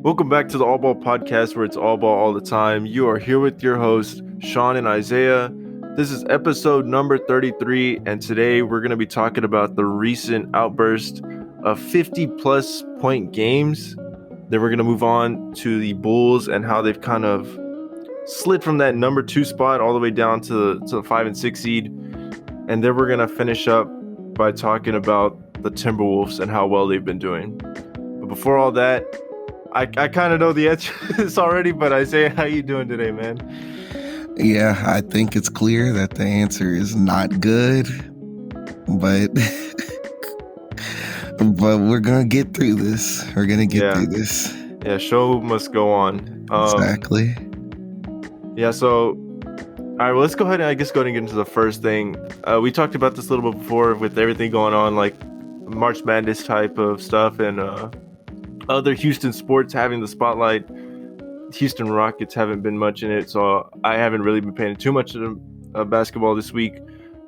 Welcome back to the All Ball Podcast, where it's all ball all the time. You are here with your hosts, Sean and Isaiah. This is episode number 33, and today we're going to be talking about the recent outburst of 50-plus point games. Then we're going to move on to the Bulls and how they've kind of slid from that number 2 spot all the way down to the 5 and 6 seed. And then we're going to finish up by talking about the Timberwolves and how well they've been doing. But before all that, I kind of know the answer to this already, but Isaiah, how you doing today, man? Yeah, I think it's clear that the answer is not good, but we're gonna get through this. We're gonna get through this. Yeah, show must go on. Exactly. Yeah, so all right, well, let's go ahead and get into the first thing. We talked about this a little bit before with everything going on, like March Madness type of stuff, and other Houston sports having the spotlight. Houston Rockets haven't been much in it, so I haven't really been paying too much of basketball this week.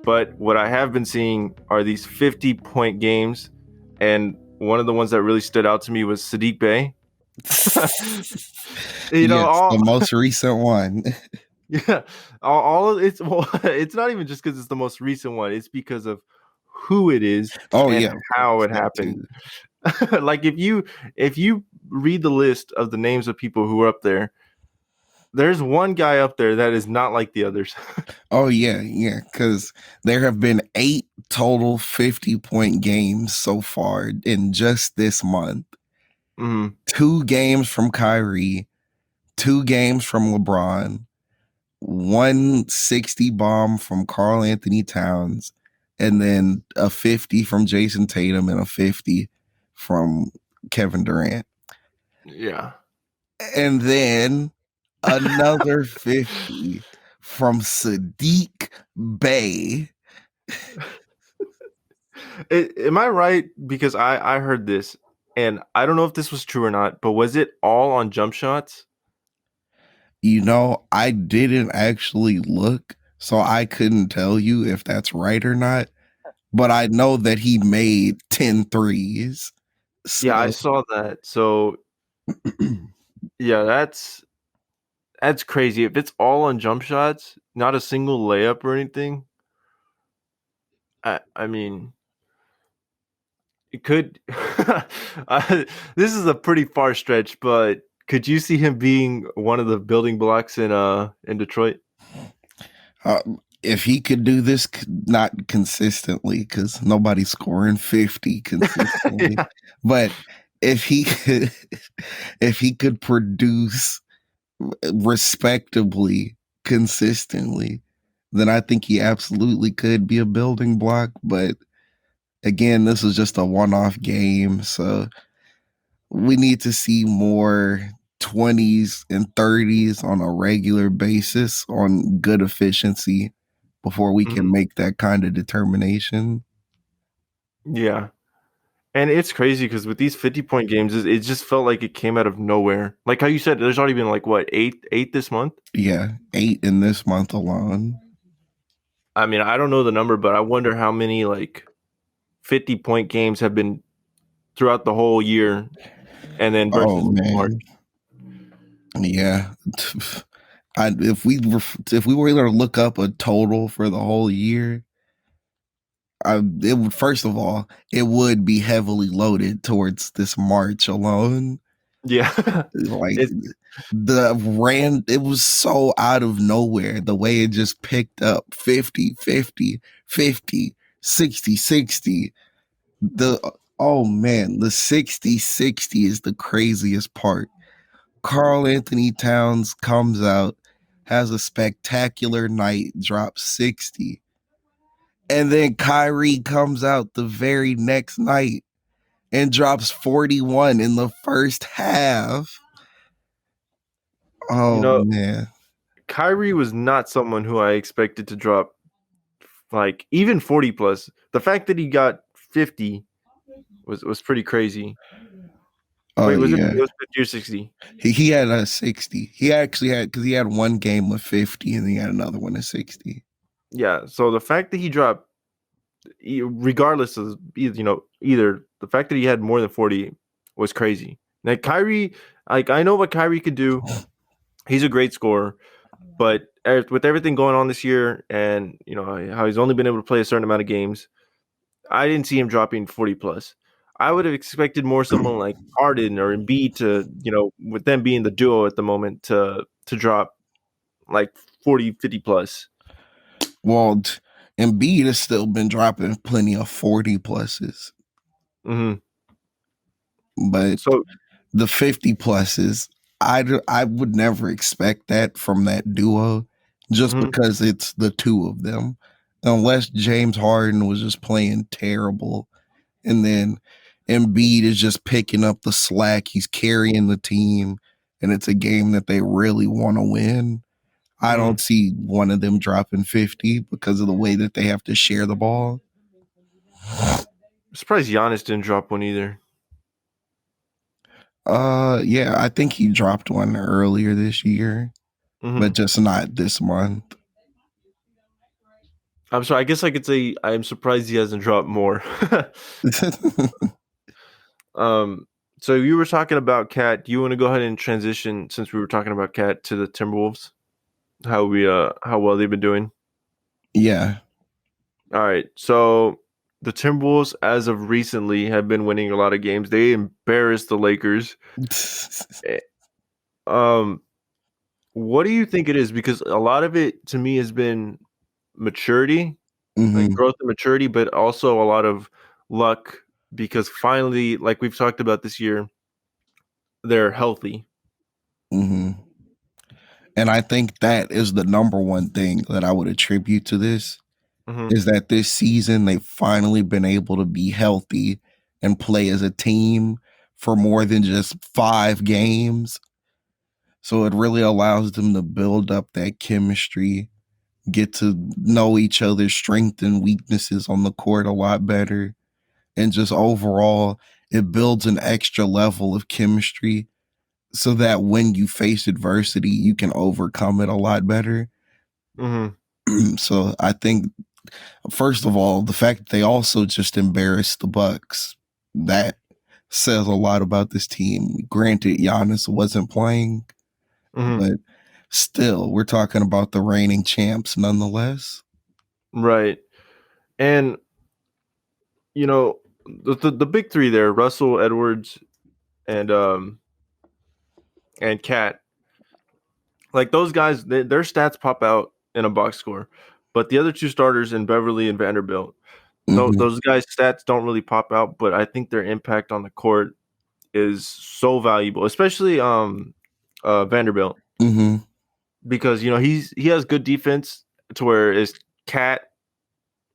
But what I have been seeing are these 50-point games, and one of the ones that really stood out to me was Sadiq Bey. The most recent one. Yeah, all it's it's not even just because it's the most recent one; it's because of who it is and how it happened. Like if you read the list of the names of people who are up there, there's one guy up there that is not like the others. Oh yeah, because there have been 8 total 50-point games so far in just this month. Mm-hmm. 2 games from Kyrie, 2 games from LeBron, 160 bomb from Karl Anthony Towns, and then a 50 from Jason Tatum and a 50 from Kevin Durant. Yeah. And then another 50 from Sadiq Bey. Am I right? Because I heard this, and I don't know if this was true or not, but was it all on jump shots? I didn't actually look, so I couldn't tell you if that's right or not. But I know that he made 10 threes. So. Yeah, I saw that. So, yeah, that's crazy. If it's all on jump shots, not a single layup or anything, I mean, it could. This is a pretty far stretch, but could you see him being one of the building blocks in Detroit? If he could do this, not consistently, because nobody's scoring 50 consistently, yeah. But if he could produce respectably consistently, then I think he absolutely could be a building block. But again, this is just a one-off game, so we need to see more 20s and 30s on a regular basis on good efficiency before we can make that kind of determination. Yeah. And it's crazy because with these 50-point games, it just felt like it came out of nowhere. Like how you said, there's already been like, what, eight this month? Yeah, 8 in this month alone. I mean, I don't know the number, but I wonder how many like 50-point games have been throughout the whole year and then versus March. Yeah. If we were able to look up a total for the whole year, it would, first of all, it would be heavily loaded towards this March alone. Yeah. Like it was so out of nowhere the way it just picked up 50, 50, 50, 60, 60. The 60, 60 is the craziest part. Karl Anthony Towns comes out, has a spectacular night, drops 60. And then Kyrie comes out the very next night and drops 41 in the first half. Oh, man. Kyrie was not someone who I expected to drop like even 40 plus. The fact that he got 50 was pretty crazy. Oh, wait, was yeah. It was 50 or 60? He had a 60. He actually had, because he had one game of 50 and he had another one of 60. Yeah, so the fact that he dropped, regardless of either the fact that he had more than 40 was crazy. Now Kyrie, Like I know what Kyrie could do. He's a great scorer, but with everything going on this year, and how he's only been able to play a certain amount of games, I didn't see him dropping 40 plus. I would have expected more someone like Harden or Embiid to, with them being the duo at the moment, to drop like 40, 50 plus. Well, Embiid has still been dropping plenty of 40 pluses, Hmm. but So, the 50 pluses, I would never expect that from that duo just mhm, because it's the two of them. Unless James Harden was just playing terrible and then Embiid is just picking up the slack, he's carrying the team, and it's a game that they really want to win. I mhm. don't see one of them dropping 50 because of the way that they have to share the ball. I'm surprised Giannis didn't drop one either. Yeah, I think he dropped one earlier this year, but Hmm. just not this month. I'm sorry. I guess I could say I'm surprised he hasn't dropped more. um, so you were talking about Cat. Do you want to go ahead and transition since we were talking about Cat to the Timberwolves? How well they've been doing? Yeah. All right. So the Timberwolves, as of recently, have been winning a lot of games. They embarrassed the Lakers. Eh, Um, what do you think it is? Because a lot of it to me has been maturity, like Hmm. growth and maturity, but also a lot of luck because finally, like we've talked about this year, they're healthy. Hmm. And I think that is the number one thing that I would attribute to this Hmm. is that this season they've finally been able to be healthy and play as a team for more than just 5 games. So it really allows them to build up that chemistry, get to know each other's strengths and weaknesses on the court a lot better. And just overall, it builds an extra level of chemistry so that when you face adversity, you can overcome it a lot better. Hmm. So I think first of all, the fact that they also just embarrassed the Bucks, that says a lot about this team. Granted, Giannis wasn't playing, Hmm. but still, we're talking about the reigning champs nonetheless. Right. And the big three there, Russell, Edwards, and Cat, like those guys, their stats pop out in a box score. But the other two starters in Beverly and Vanderbilt, no, Hmm. those guys' stats don't really pop out, but I think their impact on the court is so valuable, especially Vanderbilt, Hmm. because he has good defense to where his Cat,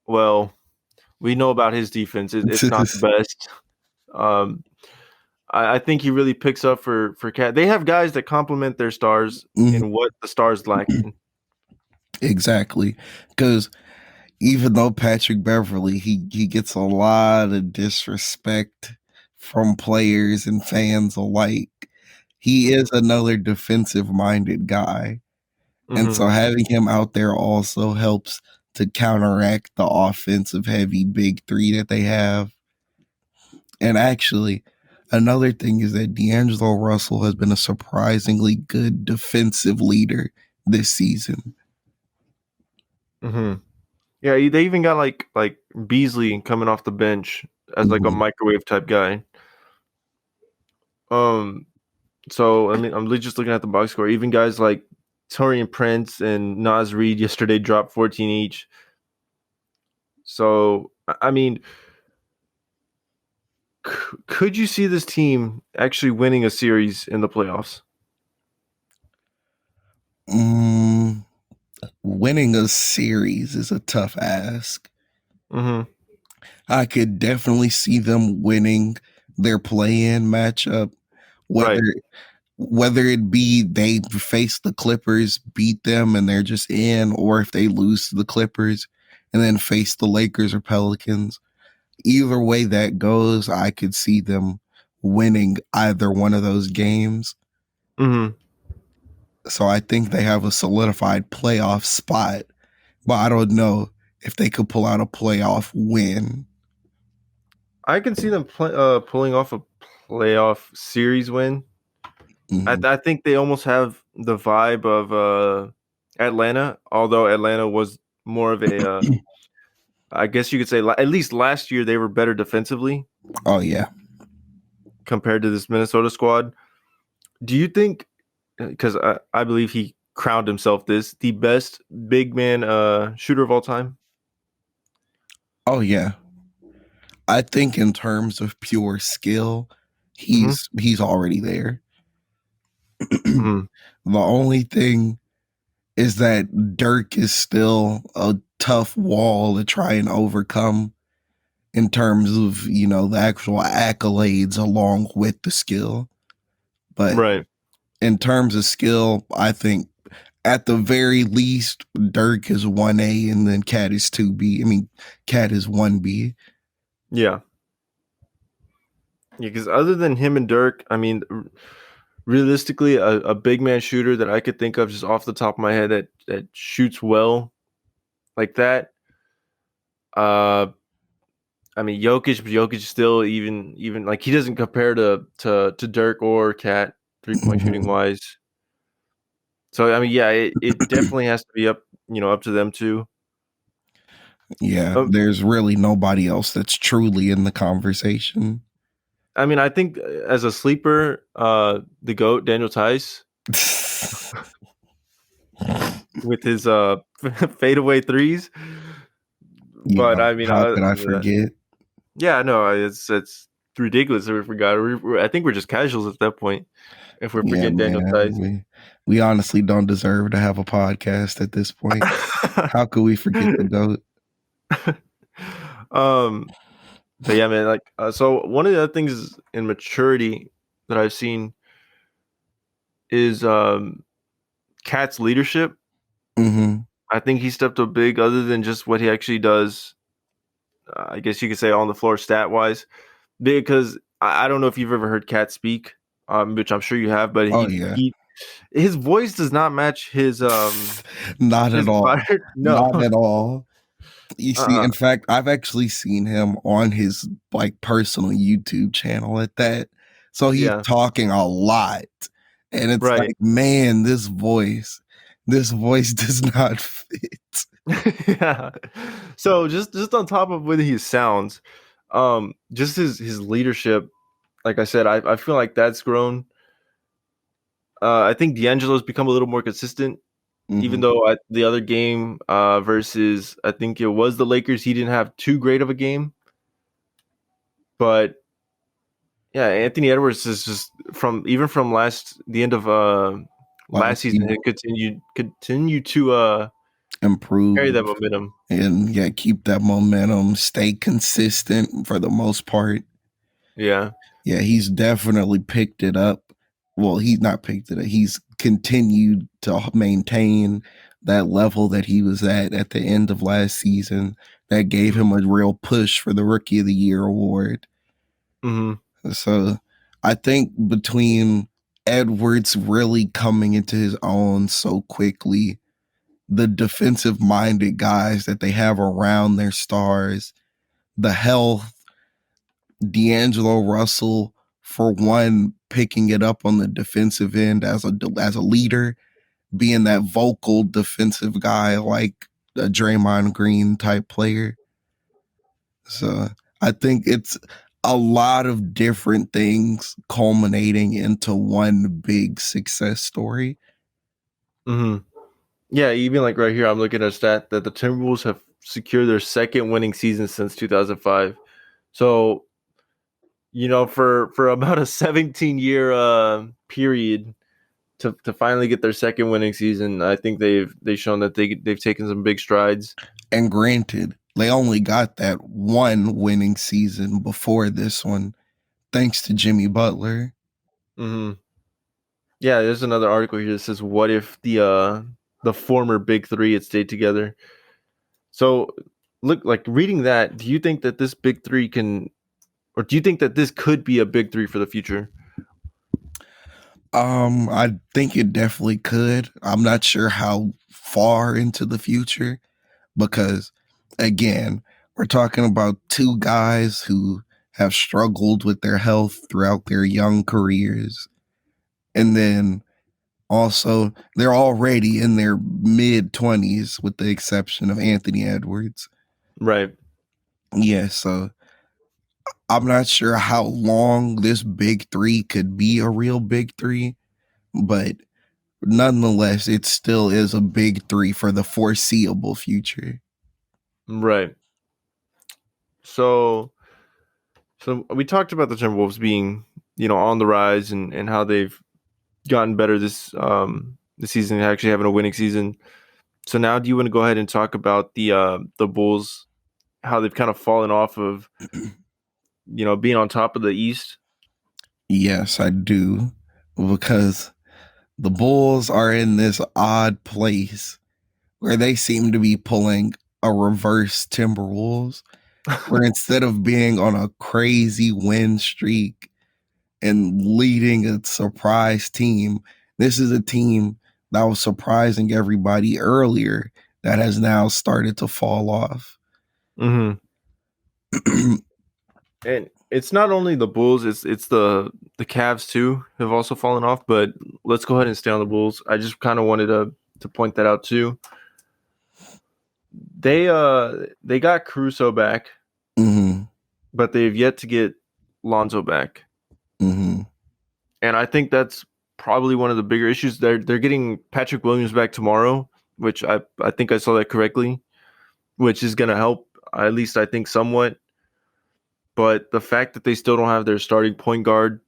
well, we know about his defense. It's not the best. Um, I think he really picks up for Cat. They have guys that complement their stars Hmm. in what the stars lacking. Exactly. Because even though Patrick Beverly, he gets a lot of disrespect from players and fans alike. He is another defensive minded guy. And Hmm. so having him out there also helps to counteract the offensive heavy big three that they have. And actually, another thing is that D'Angelo Russell has been a surprisingly good defensive leader this season. Hmm. Yeah, they even got like Beasley coming off the bench as like a Mhm. microwave type guy. Um, so I mean, I'm just looking at the box score. Even guys like Torian Prince and Nas Reed yesterday dropped 14 each. So I mean, could you see this team actually winning a series in the playoffs? Mm, winning a series is a tough ask. Hmm. I could definitely see them winning their play-in matchup, whether Right. whether it be they face the Clippers, beat them, and they're just in, or if they lose to the Clippers and then face the Lakers or Pelicans. Either way that goes, I could see them winning either one of those games. Hmm. So I think they have a solidified playoff spot, but I don't know if they could pull out a playoff win. I can see them pulling off a playoff series win. Mhm. I think they almost have the vibe of Atlanta, although Atlanta was more of a I guess you could say at least last year they were better defensively Oh yeah. compared to this Minnesota squad. Do you think, because I believe he crowned himself this, the best big man shooter of all time? Oh yeah. I think in terms of pure skill, Hmm. he's already there. The Hmm. only thing is that Dirk is still a tough wall to try and overcome in terms of, the actual accolades along with the skill. But Right. in terms of skill, I think at the very least, Dirk is 1A and then Cat is 2B. I mean, Cat is 1B. Yeah. Yeah, because other than him and Dirk, I mean, realistically, a big man shooter that I could think of just off the top of my head that shoots well like that. Uh, I mean, Jokic still even like he doesn't compare to Dirk or Cat 3 point shooting Mhm. wise. So I mean, yeah, it definitely has to be up to them too. Yeah, Um, there's really nobody else that's truly in the conversation. I mean, I think as a sleeper, the GOAT Daniel Tice with his fadeaway threes. But Yeah, I mean, how could I forget? yeah, no, it's ridiculous if we forgot. I think we're just casuals at that point if we Yeah, forget Daniel man, Tice. we honestly don't deserve to have a podcast at this point. How could we forget the GOAT? um, but yeah, man, like so one of the other things in maturity that I've seen is Cat's leadership. Mhm. I think he stepped up big, other than just what he actually does. I guess you could say on the floor stat wise, because I don't know if you've ever heard Cat speak, which I'm sure you have, but Oh, yeah. he his voice does not match Not at his all. body. No. Not at all. You see, Uh-uh. in fact, I've actually seen him on his, like, personal YouTube channel at that. So he's Yeah. talking a lot, and it's Right. like, man, this voice does not fit. Yeah. So just on top of whether he sounds, just his leadership, like I said, I feel like that's grown. I think D'Angelo's become a little more consistent, even Mhm. though at the other game, versus I think it was the Lakers, he didn't have too great of a game. But yeah, Anthony Edwards is just from the end of last Last season, season it continued to carry improved that momentum. and, yeah, keep that momentum, stay consistent for the most part. Yeah. Yeah, he's definitely picked it up. Well, he's not picked it up. He's continued to maintain that level that he was at the end of last season. That gave him a real push for the Rookie of the Year award. Mm-hmm. So I think between Edwards really coming into his own so quickly, the defensive minded guys that they have around their stars, the health, D'Angelo Russell, for one, picking it up on the defensive end as a leader, being that vocal defensive guy like a Draymond Green type player. So I think it's a lot of different things culminating into one big success story. Mm-hmm. Yeah, even like right here, I'm looking at a stat that the Timberwolves have secured their second winning season since 2005. So, for about a 17-year period to finally get their second winning season, I think they've shown that they've taken some big strides. And granted, they only got that one winning season before this one, thanks to Jimmy Butler. Hmm. Yeah, there's another article here that says, "What if the former Big Three had stayed together?" So, look, like reading that, do you think that this Big Three can, or do you think that this could be a Big Three for the future? I think it definitely could. I'm not sure how far into the future because, again, we're talking about two guys who have struggled with their health throughout their young careers. And then also, they're already in their mid-20s with the exception of Anthony Edwards. Right. Yeah, so I'm not sure how long this big three could be a real big three, but nonetheless, it still is a big three for the foreseeable future. Right. So we talked about the Timberwolves being, on the rise and how they've gotten better this season, actually having a winning season. So now do you want to go ahead and talk about the Bulls, how they've kind of fallen off of, being on top of the East? Yes, I do, because the Bulls are in this odd place where they seem to be pulling a reverse Timberwolves, where instead of being on a crazy win streak and leading a surprise team, this is a team that was surprising everybody earlier that has now started to fall off. Mm-hmm. And it's not only the Bulls, it's the Cavs too have also fallen off. But let's go ahead and stay on the Bulls. I just kind of wanted to point that out too. They got Caruso back, Mm-hmm. but they've yet to get Lonzo back. Mm-hmm. And I think that's probably one of the bigger issues. They're getting Patrick Williams back tomorrow, which I think I saw that correctly, which is gonna help, at least I think somewhat. But the fact that they still don't have their starting point guard,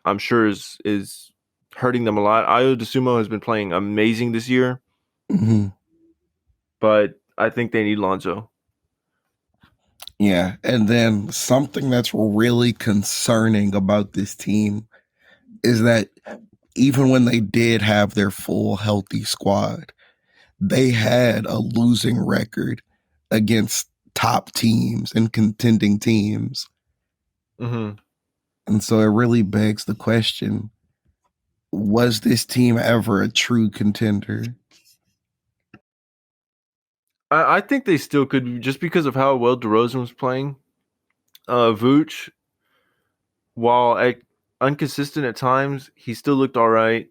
I'm sure is hurting them a lot. Ayo DeSumo has been playing amazing this year, Mm-hmm. but I think they need Lonzo. Yeah. And then something that's really concerning about this team is that even when they did have their full healthy squad, they had a losing record against top teams and contending teams. Mm-hmm. And so it really begs the question, was this team ever a true contender? I think they still could be, just because of how well DeRozan was playing. Vooch, while inconsistent at times, he still looked all right.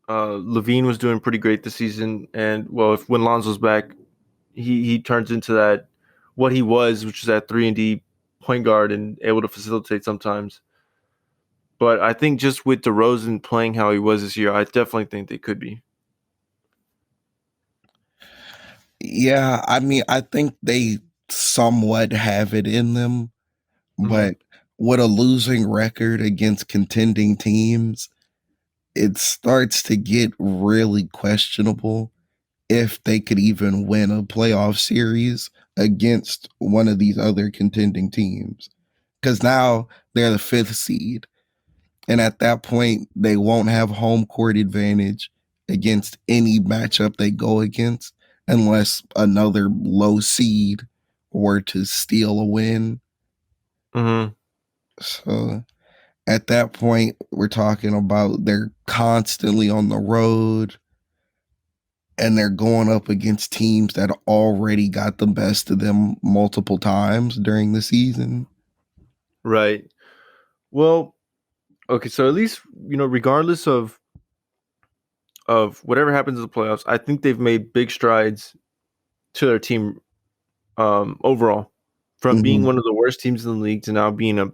Levine was doing pretty great this season, and well, if when Lonzo's back, he turns into that what he was, which is that 3-and-D point guard and able to facilitate sometimes. But I think just with DeRozan playing how he was this year, I definitely think they could be. Yeah, I mean, I think they somewhat have it in them, Mm-hmm. but with a losing record against contending teams, it starts to get really questionable if they could even win a playoff series against one of these other contending teams. Because now they're the fifth seed. And at that point, they won't have home court advantage against any matchup they go against unless another low seed were to steal a win. Mm-hmm. So at that point, we're talking about they're constantly on the road and they're going up against teams that already got the best of them multiple times during the season. Right. Well, okay. So at least regardless of whatever happens in the playoffs, I think they've made big strides to their team overall, from being Mm-hmm. one of the worst teams in the league to now being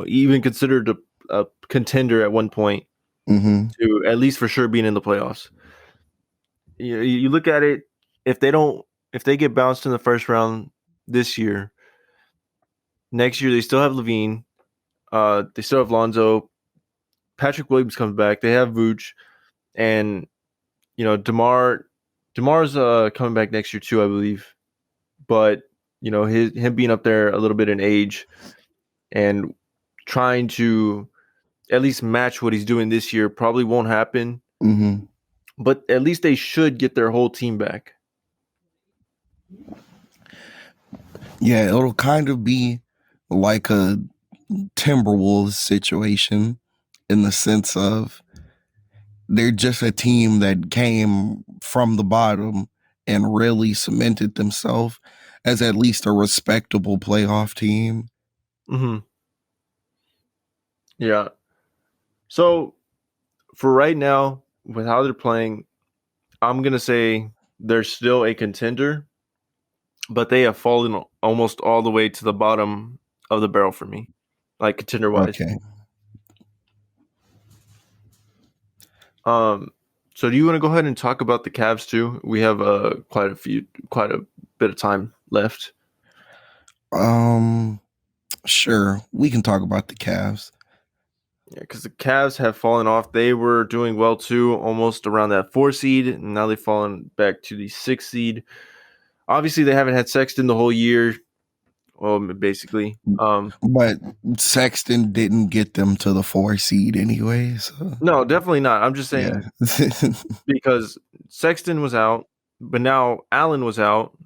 even considered a contender at one point, Mm-hmm. to at least for sure being in the playoffs. You look at it, if they get bounced in the first round this year, next year they still have Levine, they still have Lonzo, Patrick Williams comes back, they have Vooch, and Demar's coming back next year too, I believe. But him being up there a little bit in age and trying to at least match what he's doing this year probably won't happen. Mm-hmm. But at least they should get their whole team back. Yeah, it'll kind of be like a Timberwolves situation in the sense of they're just a team that came from the bottom and really cemented themselves as at least a respectable playoff team. Mm-hmm. Yeah. So for right now, with how they're playing, I'm gonna say they're still a contender, but they have fallen almost all the way to the bottom of the barrel for me, like contender wise. Okay. So do you want to go ahead and talk about the Cavs too? We have quite a bit of time left. Sure. We can talk about the Cavs. Yeah, because the Cavs have fallen off. They were doing well too, almost around that 4 seed, and now they've fallen back to the 6 seed. Obviously, they haven't had Sexton the whole year. Well, basically. But Sexton didn't get them to the 4 seed anyway. So No, definitely not. I'm just yeah. saying because Sexton was out, but now Allen was out,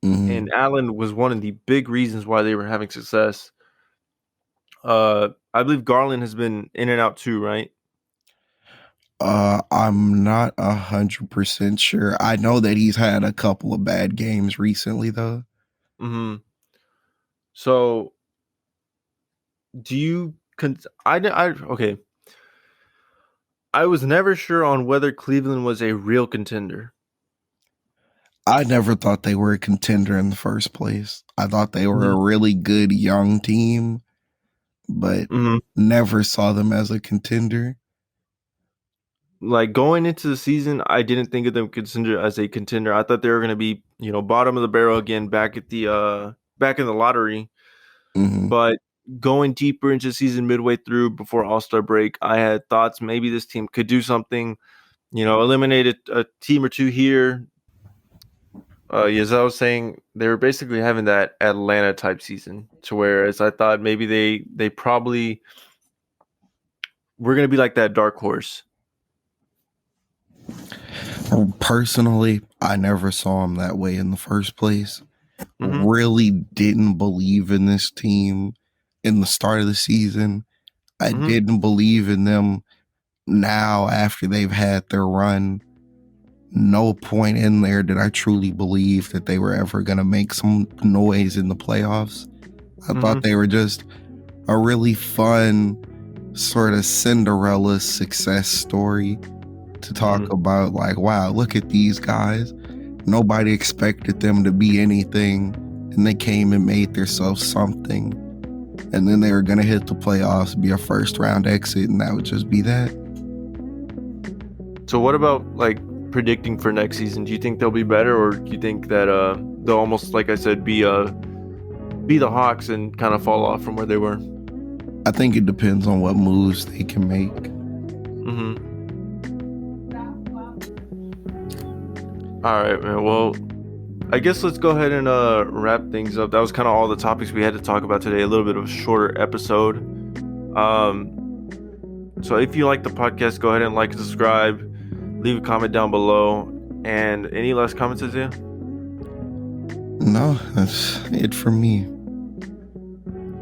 and Allen was one of the big reasons why they were having success. I believe Garland has been in and out too, right? I'm not 100% sure. I know that he's had a couple of bad games recently, though. Mm-hmm. So, do you? Okay. I was never sure on whether Cleveland was a real contender. I never thought they were a contender in the first place. I thought they were Mhm. a really good young team, but Mhm. never saw them as a contender. Like going into the season, I didn't think of them consider as a contender. I thought they were going to be, bottom of the barrel again, back in the lottery. Mhm. But going deeper into the season, midway through before All-Star break, I had thoughts maybe this team could do something. Eliminate a team or two here. As I was saying, they were basically having that Atlanta type season, to whereas I thought maybe they probably were going to be like that dark horse. Personally, I never saw him that way in the first place. Mm-hmm. Really didn't believe in this team in the start of the season. I Mm-hmm. didn't believe in them now after they've had their run. No point in there did I truly believe that they were ever going to make some noise in the playoffs. I Mm-hmm. thought they were just a really fun sort of Cinderella success story to talk Mm-hmm. about. Like, wow, look at these guys. Nobody expected them to be anything, and they came and made themselves something. And then they were going to hit the playoffs, be a first round exit, and that would just be that. So what about like predicting for next season? Do you think they'll be better, or do you think that they'll almost, like I said, be the Hawks and kind of fall off from where they were? I think it depends on what moves they can make. Mm-hmm. All right, man. Well, I guess let's go ahead and wrap things up. That was kind of all the topics we had to talk about today. A little bit of a shorter episode. So if you like the podcast, go ahead and like and subscribe. Leave a comment down below. And any last comments, Isaiah? No, that's it for me.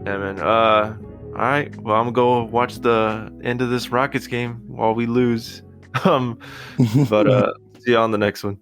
Yeah, man. All right. Well, I'm gonna go watch the end of this Rockets game while we lose. But see you on the next one.